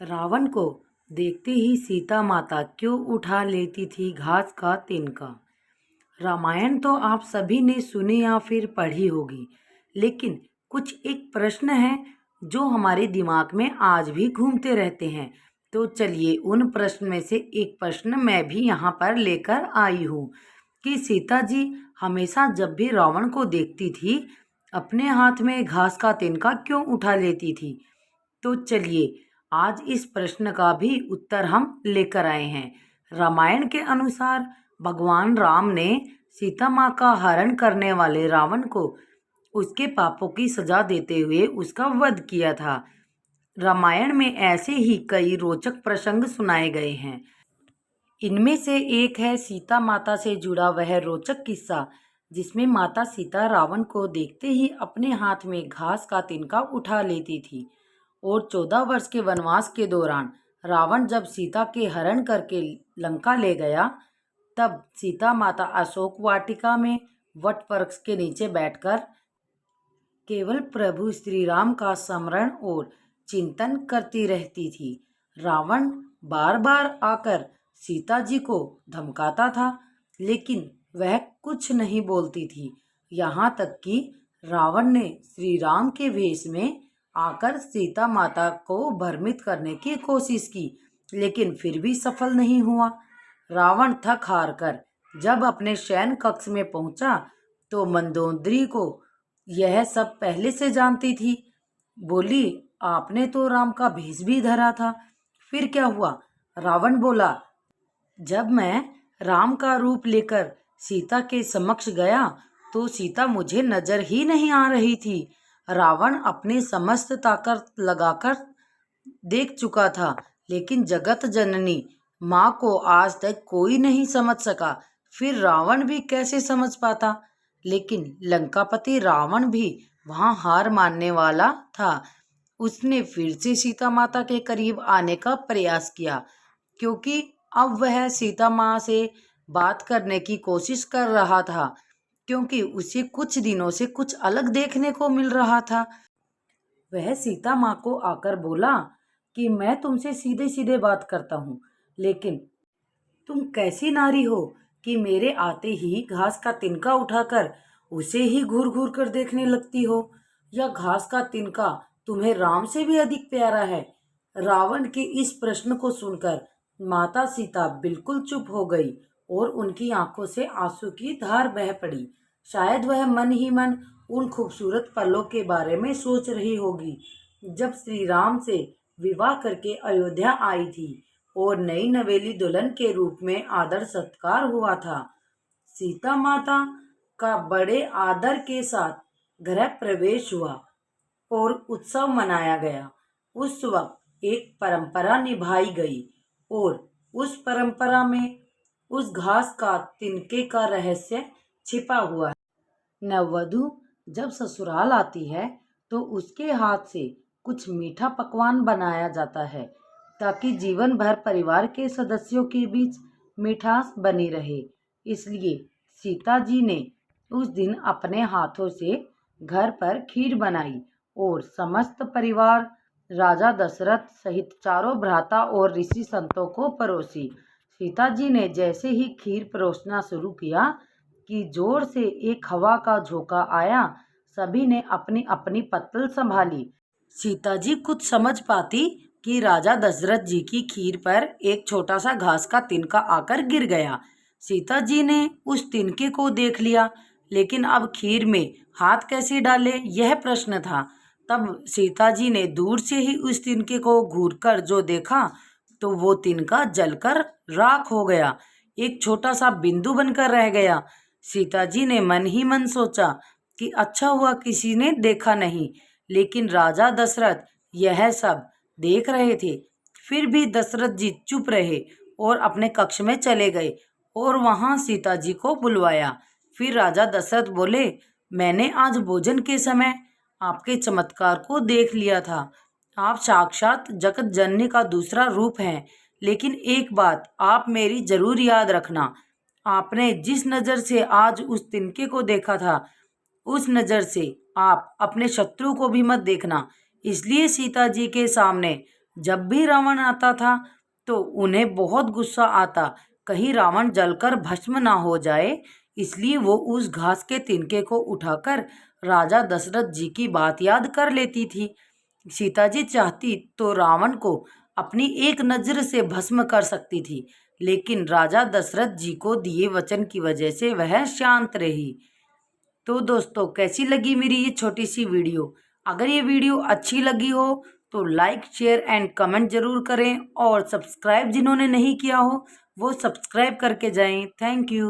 रावण को देखते ही सीता माता क्यों उठा लेती थी घास का तिनका। रामायण तो आप सभी ने सुनी या फिर पढ़ी होगी, लेकिन कुछ एक प्रश्न है जो हमारे दिमाग में आज भी घूमते रहते हैं। तो चलिए उन प्रश्न में से एक प्रश्न मैं भी यहाँ पर लेकर आई हूँ कि सीता जी हमेशा जब भी रावण को देखती थी अपने हाथ में घास का तिनका क्यों उठा लेती थी। तो चलिए आज इस प्रश्न का भी उत्तर हम लेकर आए हैं। रामायण के अनुसार भगवान राम ने सीता माँ का हरण करने वाले रावण को उसके पापों की सजा देते हुए उसका वध किया था। रामायण में ऐसे ही कई रोचक प्रसंग सुनाए गए हैं। इनमें से एक है सीता माता से जुड़ा वह रोचक किस्सा जिसमें माता सीता रावण को देखते ही अपने हाथ में घास का तिनका उठा लेती थी। और 14 वर्ष के वनवास के दौरान रावण जब सीता के हरण करके लंका ले गया, तब सीता माता अशोक वाटिका में वट वृक्ष के नीचे बैठकर केवल प्रभु श्री राम का स्मरण और चिंतन करती रहती थी। रावण बार बार आकर सीता जी को धमकाता था, लेकिन वह कुछ नहीं बोलती थी। यहाँ तक कि रावण ने श्री राम के वेश में आकर सीता माता को भ्रमित करने की कोशिश की, लेकिन फिर भी सफल नहीं हुआ। रावण थक हार कर जब अपने शयन कक्ष में पहुंचा तो मंदोदरी को यह सब पहले से जानती थी। बोली, आपने तो राम का भेष भी धरा था, फिर क्या हुआ? रावण बोला, जब मैं राम का रूप लेकर सीता के समक्ष गया तो सीता मुझे नजर ही नहीं आ रही थी। रावण अपनी समस्त ताकत लगाकर देख चुका था, लेकिन जगत जननी माँ को आज तक कोई नहीं समझ सका। फिर रावण भी कैसे समझ पाता? लेकिन लंकापति रावण भी वहाँ हार मानने वाला था। उसने फिर से सीता माता के करीब आने का प्रयास किया, क्योंकि अब वह सीता माँ से बात करने की कोशिश कर रहा था, क्योंकि उसे कुछ दिनों से कुछ अलग देखने को मिल रहा था। वह सीता माँ को आकर बोला कि मैं तुमसे सीधे सीधे बात करता हूँ, लेकिन तुम कैसी नारी हो कि मेरे आते ही घास का तिनका उठाकर उसे ही घूर घूर कर देखने लगती हो? या घास का तिनका तुम्हें राम से भी अधिक प्यारा है? रावण के इस प्रश्न को सुनकर माता सीता बिल्कुल चुप हो गई और उनकी आंखों से आंसू की धार बह पड़ी। शायद वह मन ही मन उन खूबसूरत पलों के बारे में सोच रही होगी जब श्री राम से विवाह करके अयोध्या आई थी और नई नवेली दुल्हन के रूप में आदर सत्कार हुआ था। सीता माता का बड़े आदर के साथ गृह प्रवेश हुआ और उत्सव मनाया गया। उस वक्त एक परंपरा निभाई गई और उस परंपरा में उस घास का तिनके का रहस्य छिपा हुआ है। नववधु जब ससुराल आती है तो उसके हाथ से कुछ मीठा पकवान बनाया जाता है, ताकि जीवन भर परिवार के सदस्यों के बीच मिठास बनी रहे। इसलिए सीता जी ने उस दिन अपने हाथों से घर पर खीर बनाई और समस्त परिवार, राजा दशरथ सहित चारों भ्राता और ऋषि संतों को परोसी। सीता जी ने जैसे ही खीर परोसना शुरू किया कि जोर से एक हवा का झोंका आया। सभी ने अपनी अपनी पत्तल संभाली। सीता जी कुछ समझ पाती कि राजा दशरथ जी की खीर पर एक छोटा सा घास का तिनका आकर गिर गया। सीता जी ने उस तिनके को देख लिया, लेकिन अब खीर में हाथ कैसे डाले, यह प्रश्न था। तब सीता जी ने दूर से ही उस तिनके को घूरकर जो देखा तो वो तिनका जलकर राख हो गया, एक छोटा सा बिंदु बनकर रह गया। सीता जी ने मन ही मन सोचा कि अच्छा हुआ किसी ने देखा नहीं, लेकिन राजा दशरथ यह सब देख रहे थे। फिर भी दशरथ जी चुप रहे और अपने कक्ष में चले गए और वहां सीता जी को बुलवाया। फिर राजा दशरथ बोले, मैंने आज भोजन के समय आपके चमत्कार को देख लिया था। आप साक्षात जगत जननी का दूसरा रूप हैं, लेकिन एक बात आप मेरी जरूर याद रखना, आपने जिस नज़र से आज उस तिनके को देखा था, उस नज़र से आप अपने शत्रु को भी मत देखना। इसलिए सीता जी के सामने जब भी रावण आता था तो उन्हें बहुत गुस्सा आता, कहीं रावण जलकर भस्म ना हो जाए। इसलिए वो उस घास के तिनके को उठाकर राजा दशरथ जी की बात याद कर लेती थी। सीता जी चाहती तो रावण को अपनी एक नजर से भस्म कर सकती थी, लेकिन राजा दशरथ जी को दिए वचन की वजह से वह शांत रही। तो दोस्तों, कैसी लगी मेरी ये छोटी सी वीडियो? अगर ये वीडियो अच्छी लगी हो तो लाइक शेयर एंड कमेंट जरूर करें, और सब्सक्राइब जिन्होंने नहीं किया हो वो सब्सक्राइब करके जाएं। Thank you.